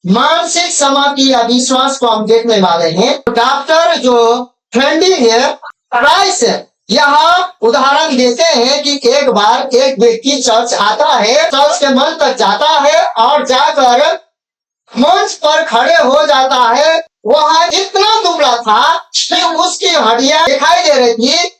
मानसिक समाधि अविश्वास को हम देखने वाले हैं। डॉक्टर जो फ्रेंडिंग राइस यहाँ उदाहरण देते हैं कि एक बार एक व्यक्ति चर्च आता है, चर्च के मंच तक जाता है और जाकर मंच पर खड़े हो जाता है। वह इतना दुबला था कि उसकी हड्डियां दिखाई दे रही थी।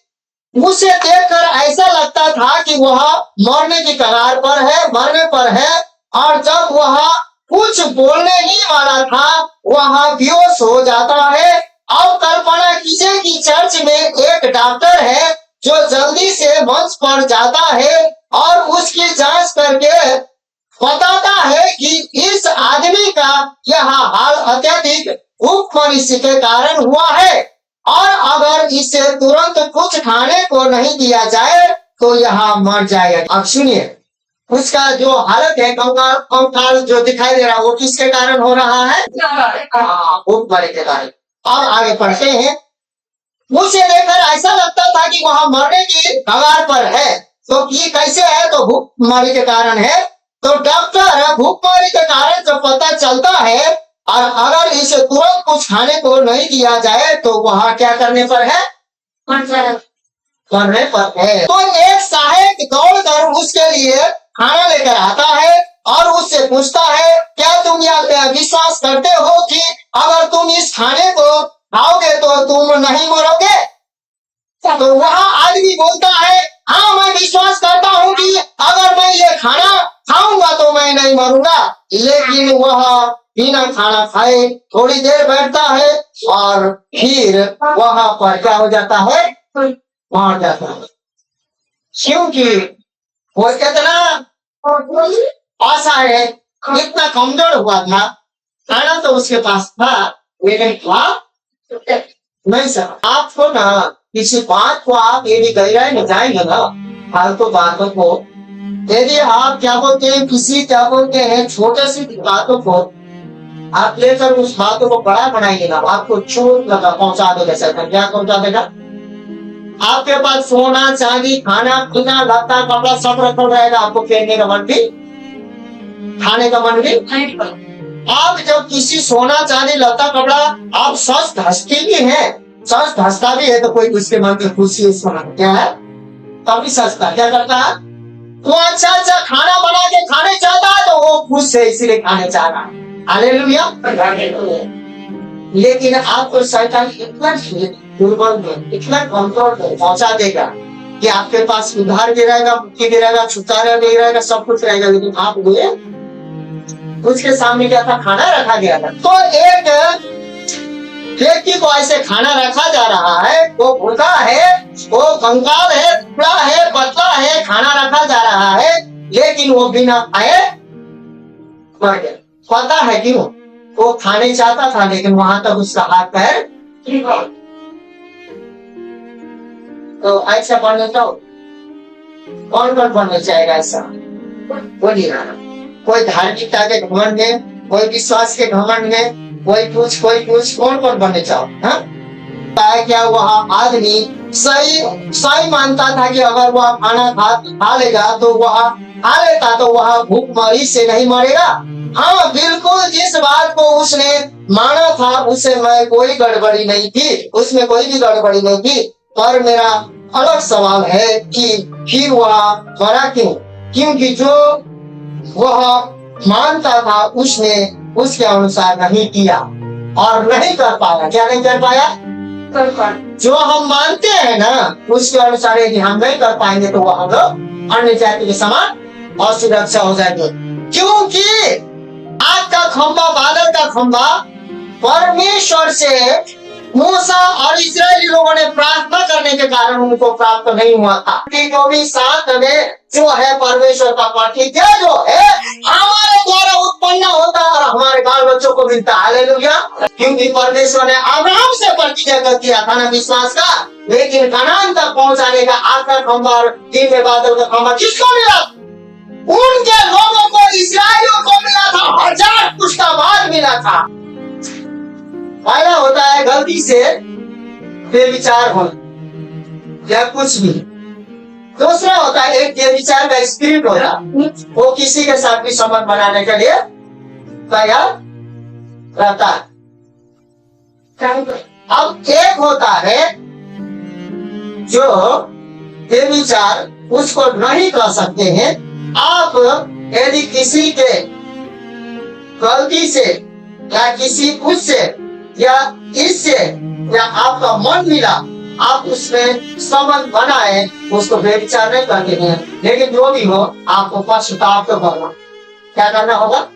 उसे देखकर ऐसा लगता था कि वह मरने की कगार पर है, मरने पर है। और जब वह कुछ बोलने ही वाला था, वह बेहोश हो जाता है। अब कल्पना कीजिए कि चर्च में एक डॉक्टर है जो जल्दी से मंच पर जाता है और उसकी जांच करके बताता है कि इस आदमी का यह हाल अत्यधिक भूखमरी के कारण हुआ है और अगर इसे तुरंत कुछ खाने को नहीं दिया जाए तो यह मर जाएगा। अब सुनिए, उसका जो हालत है, कंकाल जो दिखाई दे रहा है, वो किसके कारण हो रहा है? भूखमरी के कारण। अब आगे पढ़ते हैं। उसे देखकर ऐसा लगता था कि वह मरने की कगार पर है। तो ये कैसे है? तो भूखमरी के कारण है। तो डॉक्टर भूखमरी के कारण जब पता चलता है और अगर इसे तुरंत कुछ खाने को नहीं दिया जाए तो वह क्या करने पर है? मरने पर है। तो एक सहायक दौड़कर उसके लिए खाना लेकर आता है और उससे पूछता है, क्या तुम यह विश्वास करते हो कि अगर तुम इस खाने को खाओगे तो तुम नहीं मरोगे? तो वह आदमी बोलता है, हाँ मैं विश्वास करता हूँ कि अगर मैं ये खाना खाऊंगा तो मैं नहीं मरूंगा। लेकिन वह बिना खाना खाए थोड़ी देर बैठता है और फिर वहां पर क्या हो जाता है? मर जाता है। क्योंकि वो कितना आशा है, इतना कमजोर हुआ था, खाना तो उसके पास था लेकिन खा नहीं सका। आपको ना किसी बात को आप यदि गहराई में जाएंगे ना, फालतू बातों को, यदि आप क्या बोलते हैं, किसी क्या बोलते हैं छोटे सी बातों को आप लेकर उस बातों को बड़ा बनाएंगे ना, आपको चोट लगा पहुंचा देगा। सर क्या पहुंचा देगा? आपके पास सोना चांदी खाना पीना लत्ता कपड़ा सब रखा रहेगा, आपको पहनने का मन भी, खाने का मन भी। आप जब किसी सोना चांदी लत्ता कपड़ा आप सच धसती भी है, सच धसता भी है तो कोई उसके मन में खुशी उसको क्या है? तभी सचता क्या करता है? वो अच्छा अच्छा खाना बना के खाने चाहता है तो वो खुश है इसलिए खाने चाह रहा है। हालेलुया। लेकिन आपको शैतान इतना दुर्बल में, इतना कमजोर में पहुंचा देगा कि आपके पास उधार भी रहेगा, मुक्ति भी रहेगा, छुटकारा भी रहेगा, सब कुछ रहेगा, लेकिन आप उसके सामने क्या था? खाना रखा गया था। तो एक व्यक्ति को ऐसे खाना रखा जा रहा है, वो भूखा है, वो कंकाल है, टुकड़ा है, पतला है, खाना रखा जा रहा है, लेकिन वो बिना खाए मर गया। पता है क्यों? वो खाने चाहता था लेकिन वहां तक उसका हाथ पैर। तो ऐसा बनना चाहो, कौन कौन बनना चाहेगा ऐसा? बोलिए ना। कोई धार्मिकता के घमंड में, कोई विश्वास के घमंड में, कोई कुछ कौन कौन बनने चाहो? क्या वह आदमी सही मानता था कि अगर वह खाना खा लेगा तो वह खा लेता तो वह भूखमरी से नहीं मरेगा। हाँ बिल्कुल, जिस बात को उसने माना था उससे मैं कोई गड़बड़ी नहीं थी, उसमें कोई भी गड़बड़ी नहीं थी। पर मेरा अलग सवाल है कि फिर वह मरा क्यों? क्योंकि जो वह मानता था उसने उसके अनुसार नहीं किया और नहीं कर पाया। क्या नहीं कर पाया? जो हम मानते हैं ना उसके अनुसार यदि हम नहीं कर पाएंगे तो वह हम लोग अन्य जाति के समान असुरक्षा हो जाएंगे। क्योंकि आग का खंभा, बादल का खंभा परमेश्वर से मूसा और इस्राएली लोगों ने प्रार्थना करने के कारण उनको प्राप्त नहीं हुआ था। जो भी साथ में जो है परमेश्वर का प्रतिज्ञा जो है हमारे द्वारा उत्पन्न होता है और हमारे बाल बच्चों को मिलता है। हालेलुया। क्योंकि परमेश्वर ने अब्राहम से प्रतिज्ञा कर दिया था ना विश्वास का, लेकिन कनान तक पहुंचाने का आग का खंभा और दिन में बादल का खंभा किसको मिला? उनके लोगों को, इस्राएलियों को मिला था। 1000 पुष्टा बाद मिला था। पहला होता है गलती से बेविचार होना या कुछ भी। दूसरा होता है एक बेविचार का स्पिरिट होना, वो किसी के साथ भी संबंध बनाने के लिए तैयार रहता है। अब एक होता है जो व्यभिचार, उसको नहीं कर सकते हैं। आप यदि किसी के गलती से या किसी उससे या इससे या आपका मन मिला, आप उसमें संबंध बनाए, उसको व्यभिचार नहीं करते हैं। लेकिन जो भी हो, आपको पश्चाताप तो करना, क्या करना होगा।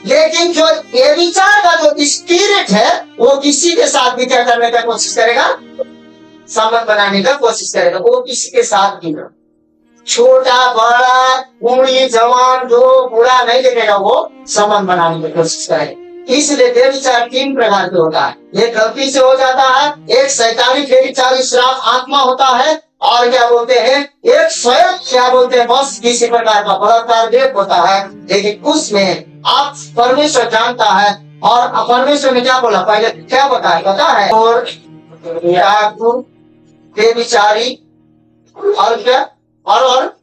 लेकिन जो व्यभिचार का जो स्पिरिट है, वो किसी के साथ भी क्या करने का कोशिश करेगा, संबंध बनाने का कोशिश करेगा। वो किसी के साथ भी ना, छोटा बड़ा बूढ़ी जवान जो बूढ़ा नहीं देखेगा, वो संबंध बनाने की कोशिश करेगा। इसलिए व्यभिचार 3 प्रकार के होता है। एक गलती से हो जाता है, एक शैतानी व्यभिचारी श्राप आत्मा होता है, और क्या बोलते हैं, एक स्वयं क्या बोलते हैं, बस किसी प्रकार का बलात्कार देख होता है। लेकिन उसमें आप परमेश्वर जानता है, और परमेश्वर ने क्या बोला, पहले क्या बताया पता है, और व्यभिचारी और क्या और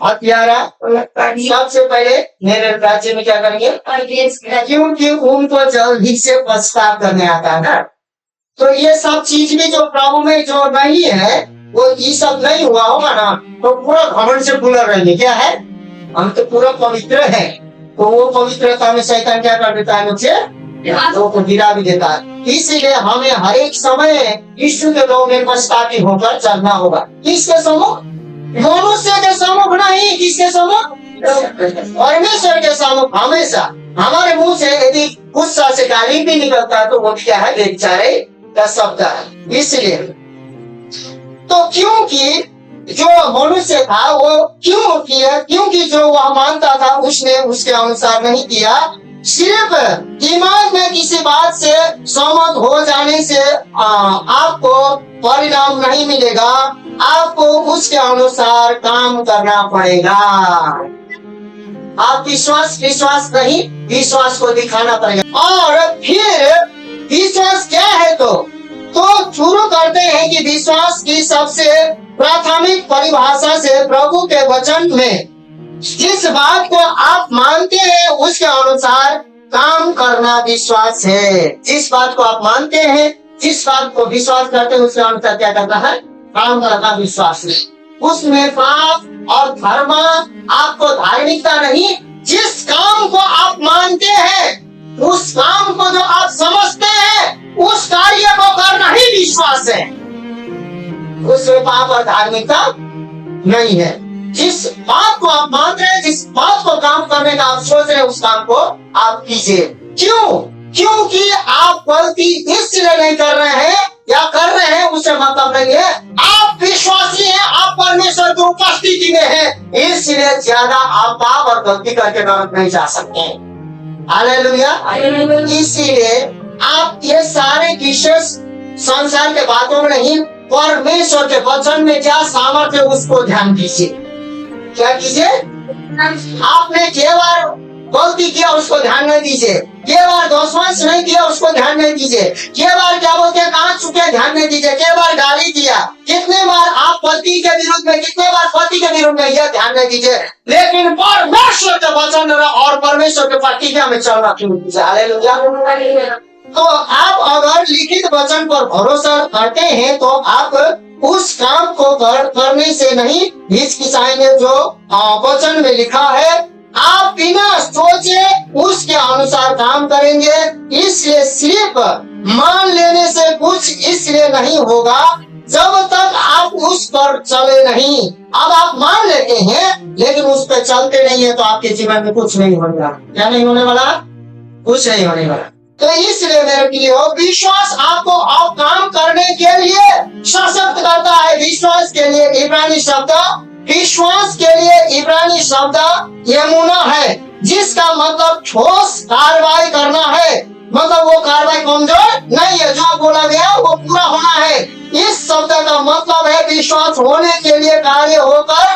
हत्यारा सबसे पहले मेरे राज्य में क्या करेंगे, क्योंकि उनको जल्दी से पछतावा करने आता है ना। तो ये सब चीज भी जो प्रभु में जो नहीं है, वो ये सब नहीं हुआ होगा ना, तो पूरा घमंड से पूरा रहेंगे। क्या है, हम तो पूरा पवित्र है, तो वो पवित्रता में शैतान क्या कर देता है, मुझे को गिरा भी देता है। इसीलिए हमें हर एक समय यीशु के लोग में पछतावी होकर चलना होगा। किसके सम्मुख, मनुष्य के सम्मुख नहीं, किसके सम्मुख, परमेश्वर के सम्मुख। हमेशा हमारे मुंह से यदि गुस्सा से गाली भी निकलता है, तो वो क्या है, व्यभिचार का शब्द है। इसलिए तो क्योंकि जो मनुष्य था वो क्यों किया, क्योंकि जो वह मानता था उसने उसके अनुसार नहीं किया। सिर्फ दिमाग में किसी बात से सहमत हो जाने से आपको परिणाम नहीं मिलेगा, आपको उसके अनुसार काम करना पड़ेगा। आप विश्वास नहीं, विश्वास को दिखाना पड़ेगा। और फिर विश्वास क्या है, तो शुरू करते हैं कि विश्वास की सबसे प्राथमिक परिभाषा से प्रभु के वचन में जिस बात को आप मानते हैं उसके अनुसार काम करना विश्वास है। जिस बात को आप मानते हैं, जिस बात को विश्वास करते हैं, उसके अनुसार क्या करना है, काम करना विश्वास है। उसमें पाप और धर्म आपको धार्मिकता नहीं, जिस काम को आप मानते हैं, उस काम को जो आप समझते हैं, उस कार्य को करना ही विश्वास है। उसमें पाप और धार्मिकता नहीं है। जिस बात को आप मान रहे हैं, जिस बात को काम करने का आप सोच रहे हैं, उस काम को आप कीजिए। क्यों, क्योंकि आप गलती इसलिए नहीं कर रहे हैं या कर रहे हैं उससे मतलब नहीं है, आप विश्वासी हैं, आप परमेश्वर की उपस्थिति में हैं, इसलिए ज्यादा आप पाप और गलती करके नरक नहीं जा सकते। हालेलुया। इसीलिए आप ये सारे विशेष संसार के बातों में नहीं, परमेश्वर के वचन में क्या सामर्थ्य उसको ध्यान दीजिए। क्या कीजिए, आपने के बार गलती किया उसको ध्यान नहीं दीजिए, के बार दोषवंश नहीं किया उसको ध्यान नहीं दीजिए, के बार क्या बोलते हैं कांच चुके ध्यान नहीं दीजिए, के बार गाली दिया, कितने बार आप पति के विरुद्ध में, कितने बार पति के विरुद्ध में, यह ध्यान नहीं दीजिए। लेकिन परमेश्वर के वचन और परमेश्वर के प्रतिज्ञा में चलना शुरू कीजिए। हालेलुया। तो आप अगर लिखित वचन पर भरोसा करते हैं, तो आप उस काम को करने से नहीं हिचकिचाएंगे जो वचन में लिखा है। आप बिना सोचे उसके अनुसार काम करेंगे। इसलिए सिर्फ मान लेने से कुछ इसलिए नहीं होगा जब तक आप उस पर चले नहीं। अब आप मान लेते हैं लेकिन उस पर चलते नहीं है, तो आपके जीवन में कुछ नहीं होगा। क्या नहीं होने वाला, कुछ नहीं होने वाला। तो इसलिए मेरे प्रियो, विश्वास आपको आप काम करने के लिए सशक्त करता है। विश्वास के लिए इब्रानी शब्द, विश्वास के लिए इब्रानी शब्द यमुना है, जिसका मतलब ठोस कार्रवाई करना है। मतलब वो कार्रवाई कमजोर नहीं है, जो बोला गया वो पूरा होना है। इस शब्द का मतलब है विश्वास होने के लिए कार्य होकर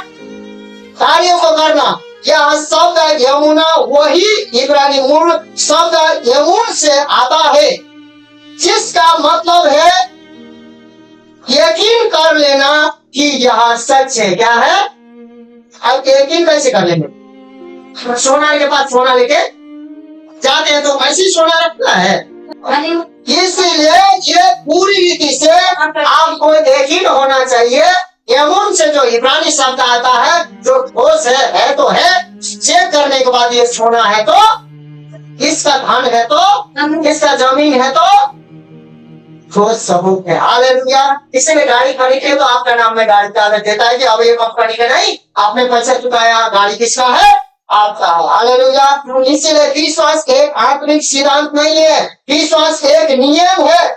कार्यों को करना। यह शब्द यमुना वही इब्रानी मूल शब्द यमुन से आता है, जिसका मतलब है यकीन कर लेना कि यह सच है। क्या है, अब यकीन कैसे कर लेंगे? सोना के पास सोना लेके जाते हैं तो ऐसी सोना रखना है। इसीलिए ये पूरी रीति से आपको यकीन होना चाहिए। एमुन से जो इब्रानी शब्द आता है, जो ठोस है तो है, चेक करने के बाद ये सोना है तो, किसका धन है तो, किसका जमीन है तो ठोस सबूत है। हालेलुया। किसी ने गाड़ी खरीदी है तो आपका नाम में गाड़ी कागज देता है कि अब ये कंपनी का नहीं, आपने पैसा चुकाया, गाड़ी किसका है, आपका। हालेलुया। इसीलिए विश्वास एक आत्मिक सिद्धांत नहीं है, विश्वास एक नियम है।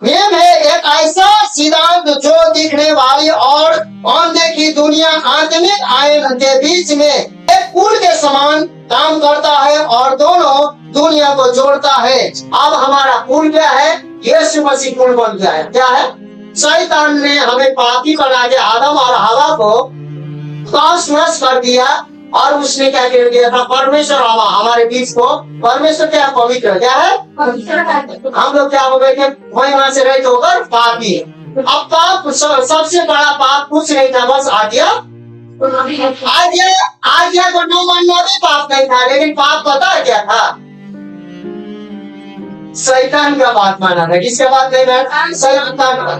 नियम है एक ऐसा सिद्धांत जो दिखने वाली और अनदेखी दुनिया आत्मिक आयन के बीच में एक पुल के समान काम करता है और दोनों दुनिया को जोड़ता है। अब हमारा पुल क्या है? यीशु मसीह पुल बन गया है। क्या है? शैतान ने हमें पापी बना के आदम और हवा को पास नष्ट कर दिया और उसने क्या कर दिया था? परमेश्वर हमारे बीच को, परमेश्वर क्या पवित्र क्या है, हम लोग क्या हो गए थे? वहीं से रहित होकर पापी। अब पाप सबसे बड़ा पाप कुछ नहीं था, बस आज्ञा को न मानना भी पाप नहीं था, लेकिन पाप पता है क्या था? शैतान का बात माना था। किसका बात नहीं माना? शैतान का।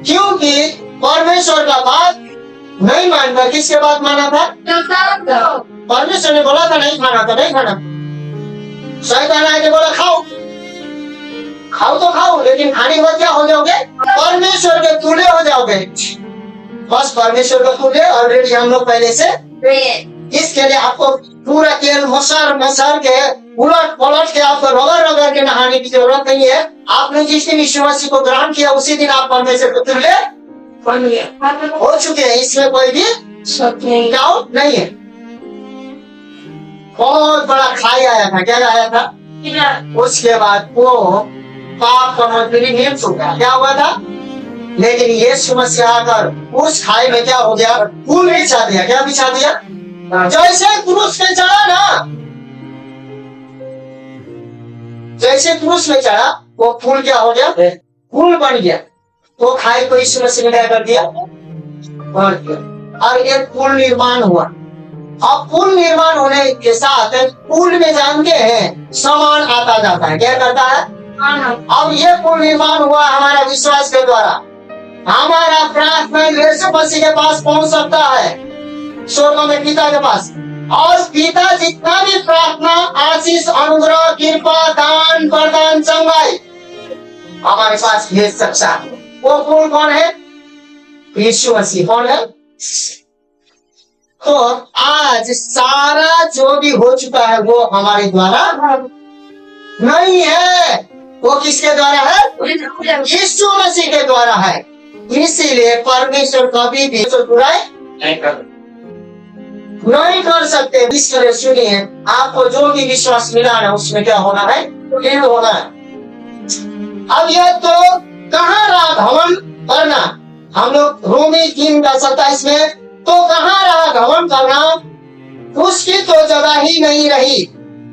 क्योंकि परमेश्वर का बात नहीं मानता, किसके बात माना था? परमेश्वर ने बोला था नहीं खाना, था नहीं खाना। शैतान आके बोला खाओ, खाओ तो खाओ, लेकिन खाने के बाद क्या हो जाओगे? परमेश्वर के तुल्य हो जाओगे। बस परमेश्वर का तुल्य ऑलरेडी हम लोग पहले से। इसके लिए आपको पूरा तेल मसर के उलट पलट के आपको रगड़ के नहाने की जरूरत नहीं है। आपने जिस दिन यीशु मसीह को ग्रहण किया उसी दिन आप परमेश्वर के तुल्य हो चुके हैं। इसमें कोई भी डाउट नहीं है। बहुत बड़ा खाई आया था। क्या आया था? उसके बाद वो पाप का मंत्री नीम चुका। क्या हुआ था? लेकिन यीशु मसीह आकर उस खाई में क्या हो गया? फूल बिछा दिया। क्या बिछा दिया? जैसे क्रूस में चढ़ा ना, जैसे क्रूस में चढ़ा वो फूल क्या हो गया? फूल बन गया। तो खाई को यीशु मसीह ने क्या कर दिया? और एक पुल निर्माण हुआ। अब पुल निर्माण होने के साथ पुल में जानते हैं सामान आता जाता है। क्या करता है? अब ये पुल निर्माण हुआ हमारा विश्वास के द्वारा। हमारा प्रार्थना यीशु मसीह के पास पहुंच सकता है, स्वर्ग में पिता के पास। और पिता जितना भी प्रार्थना, आशीष, अनुग्रह, कृपा, दान, वरदान, चंगाई हमारे पास भेज सकता है। वो पुल कौन है? यीशु मसीह। कौन है? तो आज सारा जो भी हो चुका है वो हमारे द्वारा नहीं है। वो किसके द्वारा है? यीशु मसीह के द्वारा है। इसीलिए परमेश्वर कभी भी बुराई नहीं कर सकते। ईश्वर सुनिए, आपको जो भी विश्वास मिला ना उसमें क्या होना है? ये होना है। अब यह तो कहाँ रहा घमंड करना? हम लोग रोमी 3:27 में तो कहाँ रहा घमंड करना? उसकी तो जगह ही नहीं रही।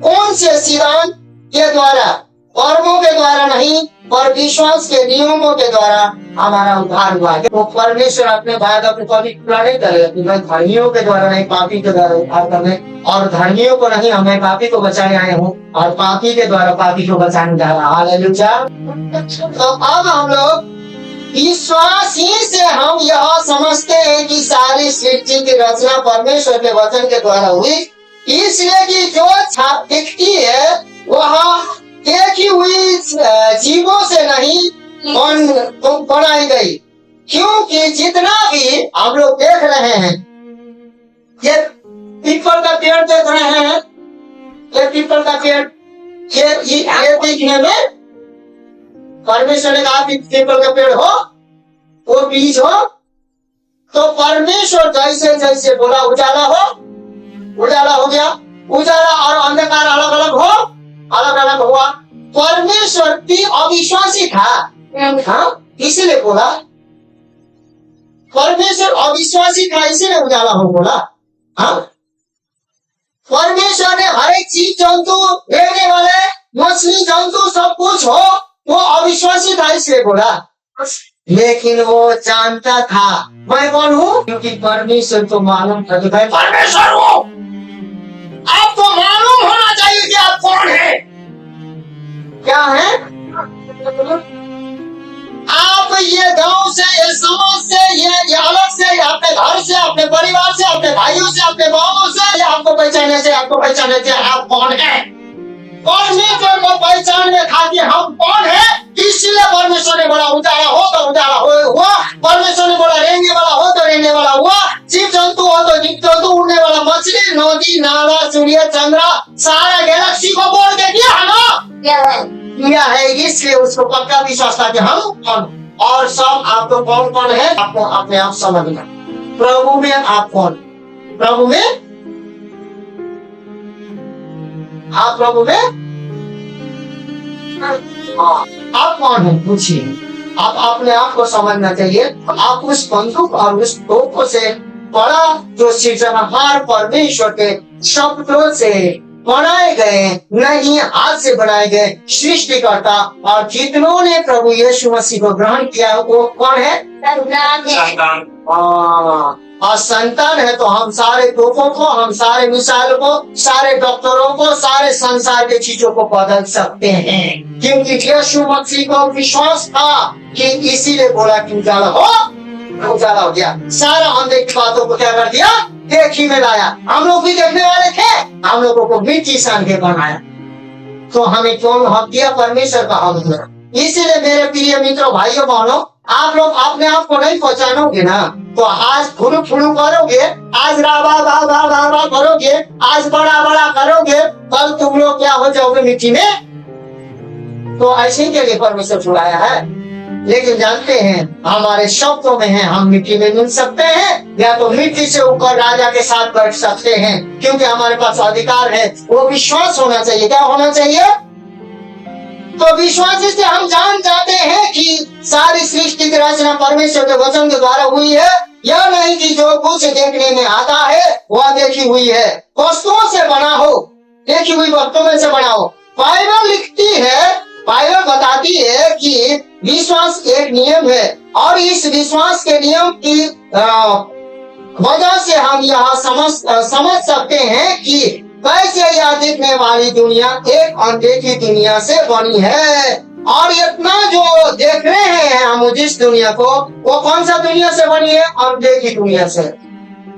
कौन से सिद्धांत के द्वारा? कर्मों के द्वारा नहीं, पर विश्वास के नियमों के द्वारा हमारा उद्धार हुआ। वो परमेश्वर अपने वादा को कभी पूरा नहीं करेगा। धर्मियों के द्वारा नहीं, पापी के द्वारा उद्धार करने, और धर्मियों को नहीं, हमें पापी को बचाने आए हूँ, और पापी के द्वारा पापी को बचाने जा रहा। हालेलुया। तो अब हम लोग विश्वास ही से हम यह समझते हैं कि सारी सृष्टि की रचना परमेश्वर के वचन के द्वारा हुई, इसलिए कि जो छाप दिखती है वह देखी हुई जीवों से नहीं बनाई गई। क्योंकि जितना भी हम लोग देख रहे हैं, ये पीपल का पेड़ देख रहे हैं, ये पीपल का पेड़, ये देखने में परमेश्वर ने कहा पीपल का पेड़ हो, वो बीज हो, तो परमेश्वर जैसे जैसे बोला उजाला हो, उजाला हो गया। उजाला और अंधकार अलग अलग हो, अलग अलग हुआ। परमेश्वर भी अविश्वासी था, हाँ, इसीलिए बोला। परमेश्वर अविश्वासी था, इसीलिए उजाला हो बोला। हाँ, परमेश्वर ने हर एक चीज, जंतु, रहने वाले मछली, जंतु, सब कुछ हो, वो अविश्वासी था, इसलिए बोला। लेकिन वो जानता था मैं कौन हूँ, क्योंकि परमेश्वर को मालूम था कि मैं परमेश्वर हूँ। आपको मालूम होना चाहिए से, अपने परिवार से, अपने भाइयों से, अपने बहनों से, आपको पहचानने से आप कौन है। परमेश्वर को पहचानने खातिर हम कौन है, इसलिए परमेश्वर ने बोला उजाला हो तो उजाला हुआ, परमेश्वर ने बोला रहने वाला हो तो रहने वाला हुआ, जीव जंतु हो तो जीव जंतु, उड़ने वाला मछली, नदी, नाला, सूर्य, चंद्र, सारा गैलेक्सी को बोल के किया है। इसलिए उसको पक्का विश्वास था कि हम कौन, और सब आपको कौन कौन है आपको अपने आप समझना। प्रभु में आप कौन, प्रभु में आप, प्रभु में आप कौन है पूछिए। आप अपने आप को समझना चाहिए। आप उस बंदूक और उस तोपों से बड़ा जो सृजनहार परमेश्वर के शब्दों से बनाए गए, नहीं हाथ से बनाए गए सृष्टिकर्ता, और जितनों ने प्रभु यीशु मसीह को ग्रहण किया वो कौन है, संतान। और संतान है तो हम सारे तोपों को, हम सारे मिसाइल को, सारे डॉक्टरों को, सारे संसार के चीजों को बदल सकते हैं, क्योंकि यीशु मसीह को विश्वास था कि इसीलिए बोला कि उजाला हो गया। सारा अंधे की बातों को क्या कर दिया, देखी में लाया। हम लोग भी देखने वाले थे, हम लोगों को मिट्टी सान के बनाया, तो हमें कौन हक दिया, परमेश्वर का हक दिया। इसीलिए मेरे प्रिय मित्रों, भाइयों बहनों, आप लोग अपने आप को नहीं पहचानोगे ना, तो आज फुलू फुलू करोगे, आज रावा करोगे, आज बड़ा बड़ा करोगे, कल तुम लोग क्या हो जाओगे, मिट्टी में। तो ऐसे के लिए परमेश्वर छुड़ाया है। लेकिन जानते हैं हमारे शब्दों में है, हम मिट्टी में मिल सकते हैं, या तो मिट्टी से ऊपर राजा के साथ बैठ सकते हैं, क्योंकि हमारे पास अधिकार है। वो विश्वास होना चाहिए। क्या होना चाहिए, तो विश्वास से हम जान जाते हैं कि सारी सृष्टि की रचना परमेश्वर के वचन के द्वारा हुई है, यह नहीं कि जो कुछ देखने में आता है वह देखी हुई है, वस्तुओं से बना हो, देखी हुई वस्तुओं से बना हो। बाइबल लिखती है, बाइबल बताती है कि विश्वास एक नियम है, और इस विश्वास के नियम की वजह से हम यह समझ सकते हैं कि कैसे यह देखने वाली दुनिया एक अनदेखी दुनिया से बनी है। और इतना जो देख रहे हैं हम जिस दुनिया को, वो कौन सा दुनिया से बनी है, अनदेखी दुनिया से,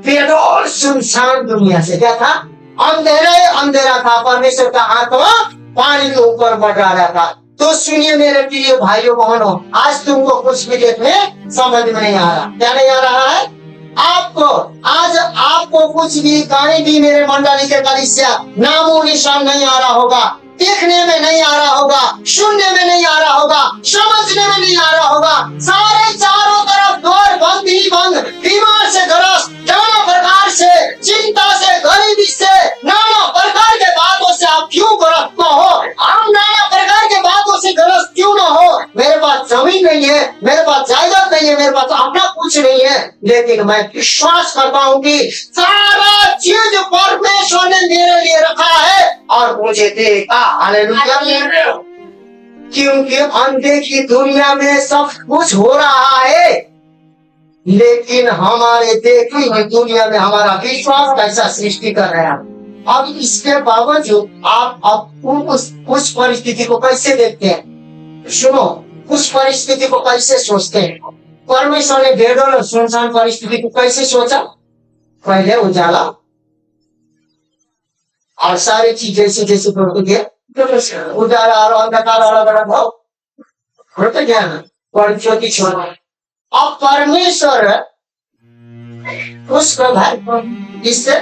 बेदौर सुनसान दुनिया से। क्या था, अंधेरा था, परमेश्वर का आत्मा पानी के ऊपर बढ़ रहा था। तो सुनिए मेरे प्रिय भाइयों बहनों, आज तुमको कुछ भी देखने समझ में नहीं आ रहा। क्या नहीं आ रहा है आज आपको कुछ भी, कहीं भी मेरे मंडली के कलीसिया नामो निशान नहीं आ रहा होगा, देखने में नहीं आ रहा होगा, सुनने में नहीं आ रहा होगा, समझने में नहीं आ रहा होगा। सारे चारों तरफ द्वार बंद ही बंद, बीमार से ग्रस्त, नाना प्रकार से चिंता से, गरीबी से, नाना प्रकार के बातों से आप क्यों ग्रस्त न हो, हम नाना प्रकार के बातों से ग्रस्त क्यों न हो। मेरे पास जमीन नहीं है, मेरे पास जायदाद नहीं है, मेरे पास अपना कुछ नहीं है, लेकिन मैं विश्वास करता हूँ कि सारा चीज परमेश्वर ने मेरे लिए रखा है और मुझे देगा। हालेलुया। क्योंकि अनदेखी दुनिया में सब कुछ हो रहा है, लेकिन हमारे देखी हुई दुनिया में हमारा विश्वास कैसा सृष्टि कर रहा है। अब इसके बावजूद आप उस परिस्थिति को कैसे देखते हैं, सुनो, उस परिस्थिति को कैसे सोचते हैं। परमेश्वर ने बेदौर और सुनसान परिस्थिति को कैसे सोचा, पहले उजाला और सारी चीजें जैसे उजाला और अंधकार अलग हो, होते क्या ना, पर ज्योति छोड़ा। अब परमेश्वर उस प्रभाव इससे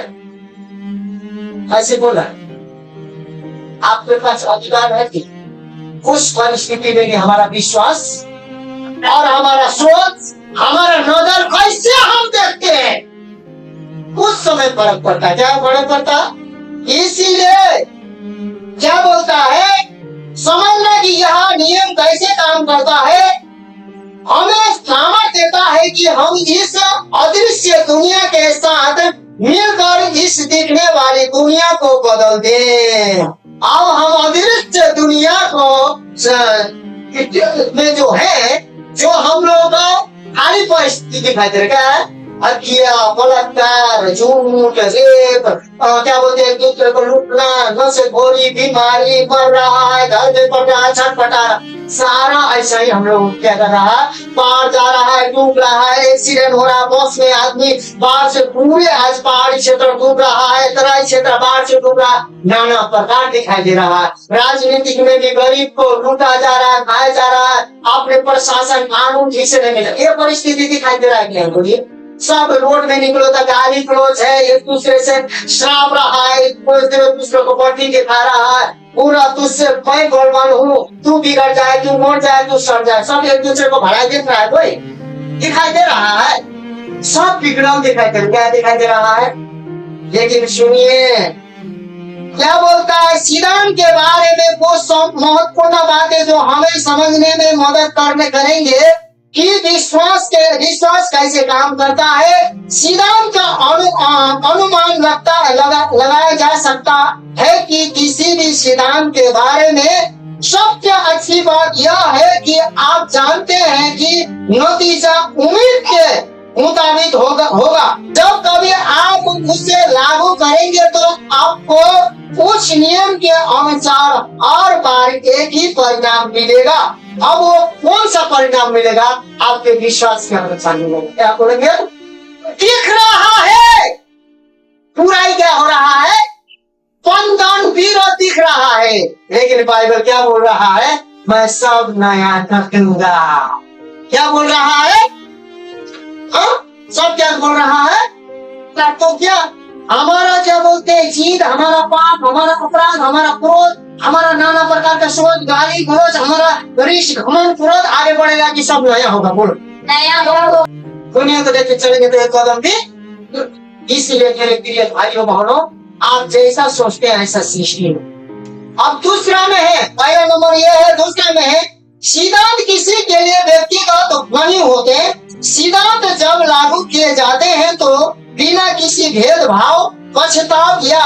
ऐसे बोला, आपके पास अधिकार है कि उस परिस्थिति में हमारा विश्वास और हमारा सोच, हमारा नजर कैसे हम देखते हैं, उस समय फर्क पड़ता है। क्या फर्क पड़ता, इसीलिए क्या बोलता है, समझना कि यह नियम कैसे काम करता है, हमें सामर्थ देता है कि हम इस अदृश्य दुनिया के साथ मिलकर इस दिखने वाली दुनिया को बदल दें। अब हम अदृश्य दुनिया को में जो है, जो हम लोग खाली परिस्थिति दिखाई दे रहा है, हत्या, बलात्कार, झूठ, रेप, क्या बोलते हैं, दूसरे को लूटना, नशेखोरी, बीमारी, मर रहा है, घर में पड़ रहा है, छटपटा रहा, सारा ऐसा ही हम लोग क्या कर रहा है, बाहर जा रहा है, डूब रहा है, एक्सीडेंट हो रहा है, बस में आदमी बाहर से पूरे आज पहाड़ी क्षेत्र डूब रहा है, तराई क्षेत्र बाहर से डूब रहा है, नाना प्रकार दिखाई दे रहा है। राजनीतिक में भी गरीब को लूटा जा रहा है, खाया जा रहा है, अपने प्रशासन कानून ठीक से नहीं मिला, ये परिस्थिति दिखाई दे रहा है क्या बोलिए। सब रोड में निकलो तो गाली गलौज है, एक दूसरे से श्राप रहा है, एक दूसरे को बॉडी दिखा रहा है, पूरा तुझसे मैं बलवान हूँ, तू बिगड़ जाए, तू मर जाए, तू सड़ जाए, सब एक दूसरे को भलाई देख रहा है, कोई दिखाई दे रहा है, सब बिगड़ाव दिखाई दे, क्या दिखाई दे रहा है। लेकिन सुनिए क्या बोलता है सीदान के बारे में, वो सब महत्वपूर्ण बातें जो हमें समझने में मदद करेंगे कि विश्वास कैसे काम करता है। सीदान का अनुमान लगाया जा सकता है कि किसी भी सिद्धांत के बारे में सबसे अच्छी बात यह है कि आप जानते हैं कि नतीजा उम्मीद के मुताबिक होगा। जब कभी आप उसे लागू करेंगे तो आपको उस नियम के अनुसार हर बार एक ही परिणाम मिलेगा। अब वो कौन सा परिणाम मिलेगा? आपके विश्वास के अनुसार मिलेगा। क्या बोलेंगे? दिख रहा है पूरा ही क्या हो रहा है, पंदन विरोध दिख रहा है, लेकिन बाइबल क्या बोल रहा है? मैं सब नया कर दूंगा। क्या बोल रहा है? सब क्या बोल रहा है? तो क्या हमारा क्या बोलते हैं, जीत, हमारा पाप, हमारा अपराध, हमारा क्रोध, हमारा नाना प्रकार का सोच, गाली गलौज, हमारा रिश्त, घमंड, क्रोध आगे बढ़ेगा कि सब नया होगा? बोलो नया होगा। दुनिया को देख के चलेंगे तो एक कदम भी। इसलिए मेरे प्रिय भाइयों बहनों, आप जैसा सोचते हैं ऐसा सृष्टि में। अब दूसरा में है, पहला नंबर ये है, दूसरा में है सिद्धांत किसी के लिए व्यक्तिगत नहीं होते। सिद्धांत जब लागू किए जाते हैं तो बिना किसी भेदभाव, पक्षपात या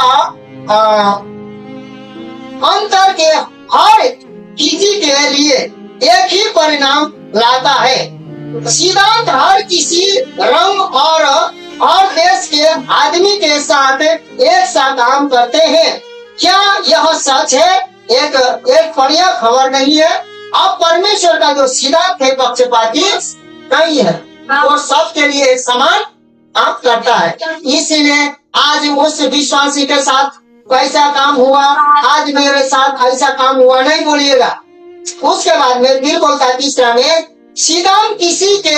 अंतर के हर किसी के लिए एक ही परिणाम लाता है। सिद्धांत हर किसी रंग और हर देश के आदमी के साथ एक साथ काम करते हैं। क्या यह सच है? एक बढ़िया खबर नहीं है। अब परमेश्वर का जो सिद्धांत है पक्षपाती नहीं है, वो सबके लिए समान काम करता है। इसीलिए आज उस विश्वासी के साथ कैसा काम हुआ, आज मेरे साथ ऐसा काम हुआ नहीं बोलिएगा। उसके बाद में फिर बोलता है तीसरा में, सिद्धांत किसी के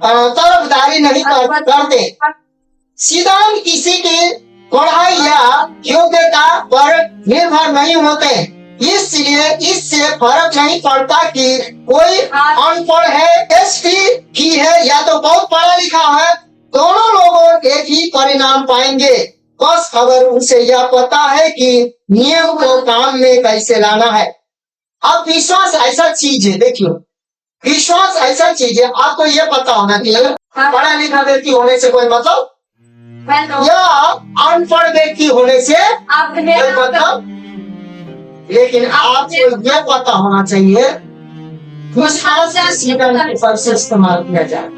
तरफदारी नहीं करते। सिद्धांत किसी की पढ़ाई या योग्यता पर निर्भर नहीं होते। इसलिए इससे फर्क नहीं पड़ता कि कोई अनपढ़ है, एसटी की है या तो बहुत पढ़ा लिखा है, दोनों लोगों एक ही परिणाम पाएंगे। बस खबर उसे यह पता है कि नियम को काम में कैसे लाना है। अब विश्वास ऐसा चीज है, देखियो विश्वास ऐसा चीज है, आपको ये पता होना चाहिए पढ़ा लिखा व्यक्ति होने से कोई मतलब या अनपढ़ व्यक्ति होने से कोई मतलब, लेकिन आपको ये पता होना चाहिए से इस्तेमाल किया जाए।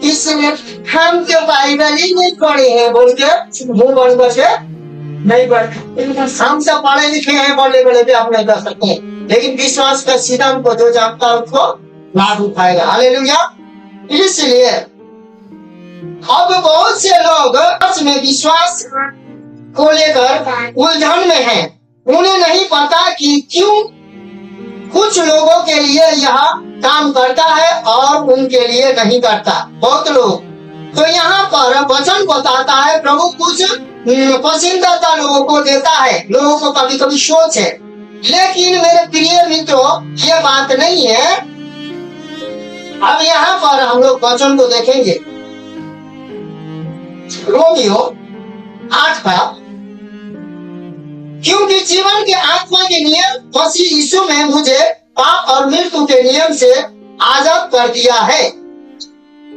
इसलिए हम जो बाइबल ही नहीं पढ़े हैं बोल के मुंह बंद करके नहीं पढ़ते। हम सब पढ़े लिखे हैं, बड़े बड़े भी आप नहीं कर सकते, लेकिन विश्वास का सिद्धांत को जो जानता है उसको लाभ उठाएगा। हालेलुया। इसलिए अब बहुत से लोग में विश्वास को लेकर उलझन में हैं। उन्हें नहीं पता कि क्यों कुछ लोगों के लिए यह काम करता है और उनके लिए नहीं करता। बहुत लोग तो यहाँ पर वचन बताता है प्रभु कुछ पसंदीदा लोगों को देता है, लोगों को कभी कभी सोच है, लेकिन मेरे प्रिय मित्रों ये बात नहीं है। अब यहाँ पर हम लोग वचन को देखेंगे, रोमियो 8 का, क्योंकि जीवन के आत्मा के नियम मसीह यीशु में मुझे पाप और मृत्यु के नियम से आजाद कर दिया है।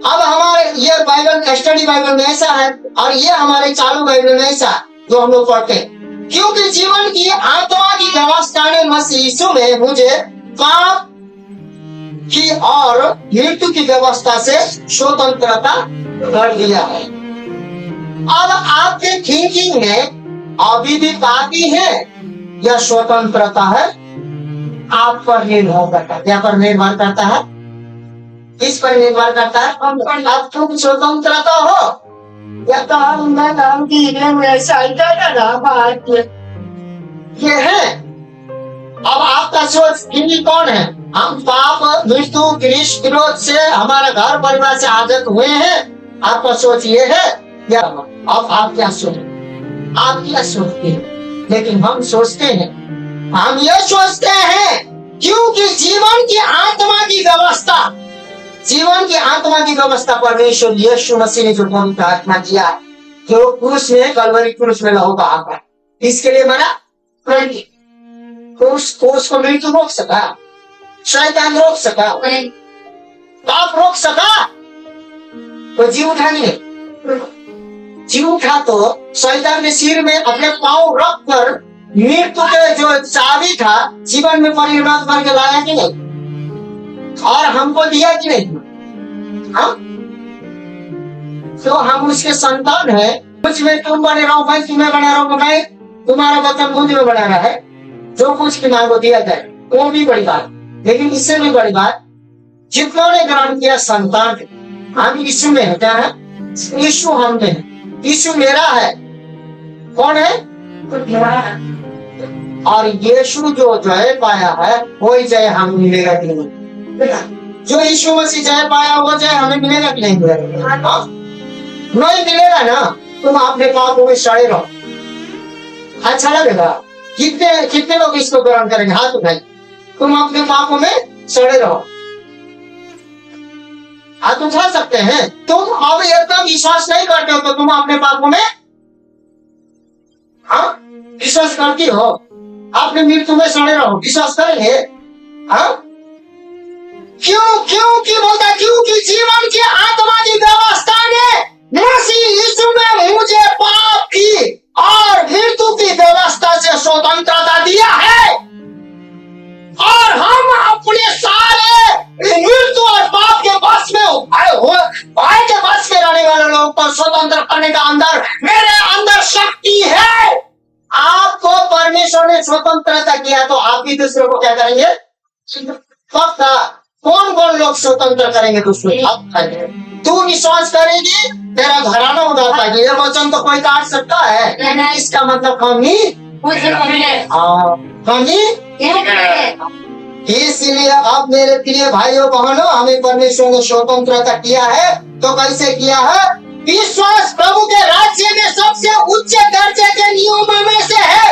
अब हमारे ये बाइबल स्टडी बाइबल में ऐसा है और ये हमारे चालू बाइबल में ऐसा जो हम लोग पढ़ते हैं, क्योंकि जीवन की आत्मा की व्यवस्था ने मसीह यीशु में मुझे पाप की और मृत्यु की व्यवस्था से स्वतंत्रता कर दिया है। अब आपके थिंकिंग में अभी भी बाकी है या स्वतंत्रता है? आप पर निर्भर करता है। क्या पर निर्भर करता है? किस पर निर्भर करता है? अब तुम स्वतंत्रता हो या तो हम नाम की ऐसा ये है। अब आपका सोच हिंदी कौन है? हम पाप मृत्यु ग्रीष्म विरोध से हमारा घर परिवार से आदत हुए हैं। आपका सोच ये है या अब आप क्या सोचते? आप क्या सोचते हैं? लेकिन हम सोचते हैं, हम ये सोचते हैं क्योंकि जीवन की आत्मा की व्यवस्था परमेश्वर यीशु मसीह ने जो पवित्र आत्मा दिया है, जो क्रूस में कलवरी क्रूस में लहू बहाकर इसके लिए मरा। क्रूस को मृत्यु रोक सका, शैतान रोक सका, पाप रोक सका, तो जी उठा नहीं। जी उठा तो शैतान ने सिर में अपने पांव रखकर मृत्यु के जो चाबी था जीवन में परिणत करके लाया कि नहीं? और हमको दिया कि नहीं? हाँ? तो हम उसके संतान है। कुछ में तुम बने रहो, मैं तुम्हें बना रहा हूँ, मैं तुम्हारा वतन मुझ में बना रहा है। जो कुछ भी मांगो दिया जाए, वो भी बड़ी बात। लेकिन इससे भी बड़ी बात, जितनों ने ग्रहण किया संतान, हम यीशु में है। क्या है? यीशु हम में है। यीशु मेरा है। कौन है? और यीशु जो जय पाया है वही जय हमें मिलेगा कि नहीं? जो यीशु मसीह जय पाया वो जय हमें मिलेगा कि नहीं मिलेगा? नहीं मिलेगा ना। तुम अपने पापों में सड़े रहो। अच्छा लगेगा? कितने लोग इसको ग्रहण करेंगे? हाथ उठाइए। तुम अपने पापों में सड़े रहो। हाथ उठा सकते हैं? तुम अब एकदम विश्वास नहीं करते हो तो तुम अपने पापों में विश्वास करती हो? अपने मृत्यु में सड़े रहो, विश्वास करेंगे? क्यों बोलता? क्योंकि जीवन की आत्मा की व्यवस्था ने मसीह यीशु में मुझे पाप की और मृत्यु की व्यवस्था से स्वतंत्रता दिया है। और हम अपने सारे मृत्यु और पाप के बस में भाई के बस में रहने वाले लोगों को स्वतंत्र करने का अंदर मेरे अंदर शक्ति है। आपको परमेश्वर ने स्वतंत्रता किया तो आप भी दूसरों को क्या करेंगे? पक्का। कौन कौन लोग स्वतंत्र करेंगे दूसरों? तू विश्वास करेगी तेरा घराना उधार पाएगी। ये वचन तो कोई काट सकता है? इसका मतलब कमी। इसलिए अब मेरे प्रिय भाइयों बहनों, हमें परमेश्वर ने स्वतंत्रता किया है। तो कैसे किया है? विश्वास प्रभु के राज्य में सबसे उच्च दर्जे के नियमों में से है,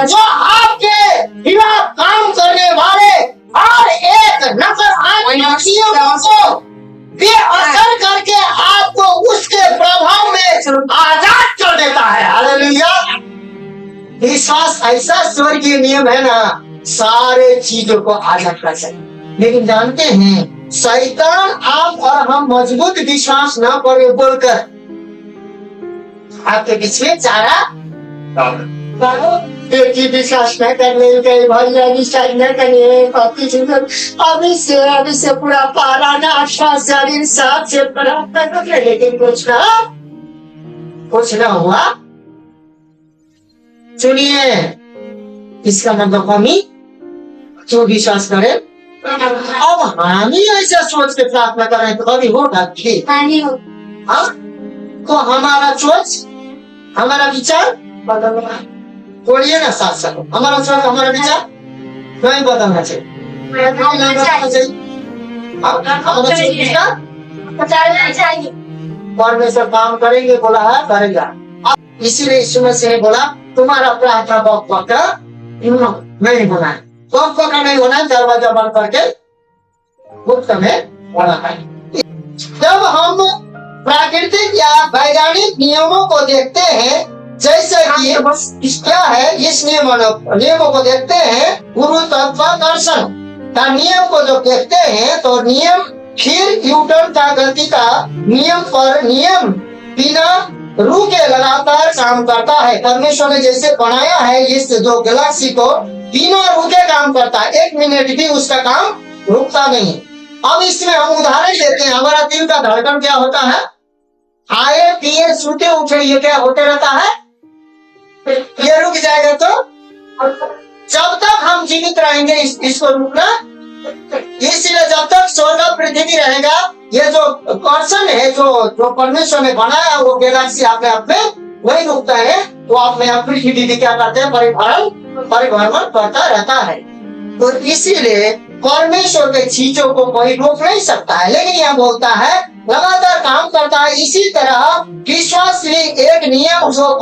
जो आपके खिलाफ काम करने वाले और एक नकारात्मक नियमों को बेअसर करके आपको उसके प्रभाव में आजाद कर देता है। हालेलुया। विश्वास ऐसा स्वर्गीय नियम है ना, सारे चीजों को आजाद कर सकते। लेकिन जानते हैं शैतान आप और हम मजबूत विश्वास ना करे बोलकर आपके बीच में चारा बेटी विश्वास न करने गई, भैया विश्वास न करने अभी से पूरा पारा ना अच्छा शरीर साफ से प्राप्त कर। लेकिन कुछ ना हुआ। सुनिए, इसका मतलब कमी क्यों विश्वास करें? अब हम ही ऐसा सोच के प्रार्थना करें तो कभी होगा कि तो हमारा सोच, हमारा विचार बदलना छोड़िए ना। साथ साथ हमारा सोच, हमारा विचार नहीं बदलना चाहिए। परमेश्वर काम करेंगे बोला है, करेगा। इसीलिए यीशु मसीह ने बोला तुम्हारा प्रार्थना बक नहीं होना है। बक नहीं होना है, दरवाजा बंद करके गुप्त में होना है। जब हम प्राकृतिक या वैज्ञानिक नियमों को देखते हैं, जैसे कि क्या है, इस नियमों को देखते हैं, गुरुत्वाकर्षण का नियम को जब देखते हैं तो नियम, फिर न्यूटन का गति का नियम पर नियम बिना रुके लगातार काम करता है। परमेश्वर ने जैसे बनाया है इस जो गैलेक्सी को, बिना रुके काम करता है। 1 मिनट भी उसका काम रुकता नहीं। अब इसमें हम उदाहरण देते हैं। हमारा दिल का धड़कन क्या होता है? खाए पिए सोते उठे ये क्या होते रहता है, ये रुक जाएगा तो जब तक हम जीवित रहेंगे इसको रुकना। इसलिए जब तक स्वर्ग पृथ्वी रहेगा, ये जो पर्सन है जो परमेश्वर ने बनाया वो गैलेक्सी अपने आप में वही रुकता है, वो अपने आप पृथ्वी क्या करते हैं, परिभ्रमण करता रहता है। तो इसीलिए परमेश्वर के चीजों को कोई रोक नहीं सकता है, लेकिन यह बोलता है लगातार काम करता है। इसी तरह विश्वास भी एक नियम जो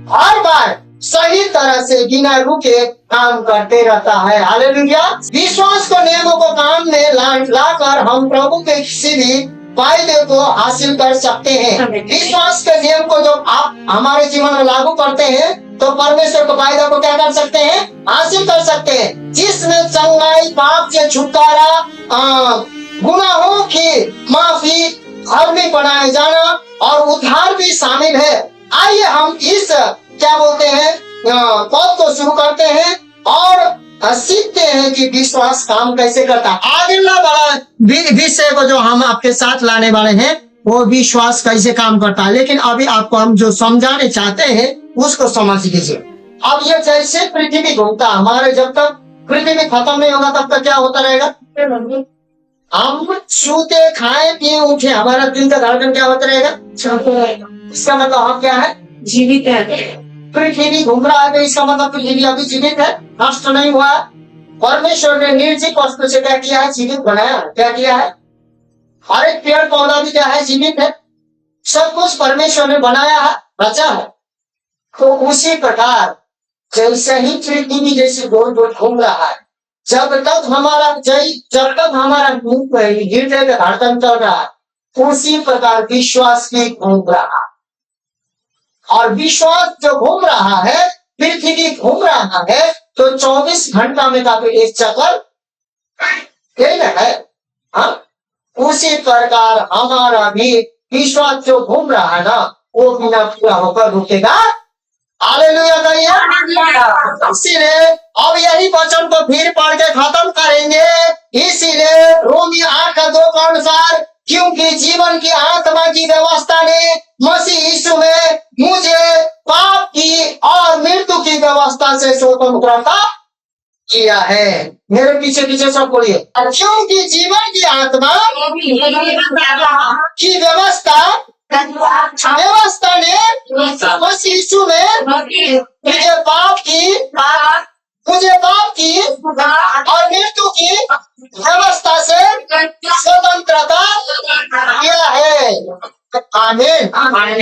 हर बार सही तरह से बिना रुके काम करते रहता है। हालेलुया। विश्वास को नियमों को काम में लाकर हम प्रभु के किसी भी फायदे को हासिल कर सकते हैं। विश्वास के नियम को जब आप हमारे जीवन में लागू करते हैं तो परमेश्वर के फायदा को क्या कर सकते हैं, हासिल कर सकते हैं, जिसमें चंगाई, पाप से छुटकारा, गुनाहों की माफी, धर्मी बनाए जाना और उद्धार भी शामिल है। आइए हम इस क्या बोलते हैं पद को शुरू करते हैं और सीखते हैं कि विश्वास काम कैसे करता है। अगला बड़ा विषय को जो हम आपके साथ लाने वाले हैं वो विश्वास कैसे काम करता है, लेकिन अभी आपको हम जो समझाने चाहते हैं उसको समझ लीजिए। अब ये जैसे पृथ्वी घूमता, हमारे जब तक पृथ्वी खत्म नहीं होगा तब तक क्या होता रहेगा, हम सोते खाए पिए उठे, हमारा दिन का धड़कन क्या होता रहेगा, इसका मतलब हम क्या है, जीवित है। पृथ्वी घूम रहा है तो इसका मतलब पृथ्वी अभी जीवित है, नष्ट नहीं हुआ। परमेश्वर ने निर्जीव वस्तु से क्या किया है, जीवित बनाया। क्या किया है, हर एक पेड़ पौधा भी क्या है, जीवित है। सब कुछ परमेश्वर ने बनाया है, रचा है। तो उसी प्रकार जैसे ही पृथ्वी जैसे गोल गोल घूम रहा है, जब तक हमारा हृदय का धड़कन चल रहा है, उसी प्रकार विश्वास भी घूम रहा है। और विश्वास जो घूम रहा है, पृथ्वी घूम रहा है, तो 24 घंटा में का एक चक्कर है। हाँ? उसी प्रकार हमारा भी विश्वास जो घूम रहा है ना, वो बिना पूरा होकर रुकेगा। हालेलुया कहिए। इसीलिए अब यही वचन को फिर पढ़ के खत्म करेंगे। इसीलिए रोमी 8:2 के अनुसार, क्योंकि जीवन की आत्मा की व्यवस्था ने मसीह यीशु में मुझे पाप की और मृत्यु की व्यवस्था से स्वतंत्रता किया है। मेरे पीछे पीछे सब बोलिए, क्योंकि जीवन की आत्मा की व्यवस्था ने मसीह यीशु में मुझे पाप की और मृत्यु की व्यवस्था से स्वतंत्रता किया है। आमीन।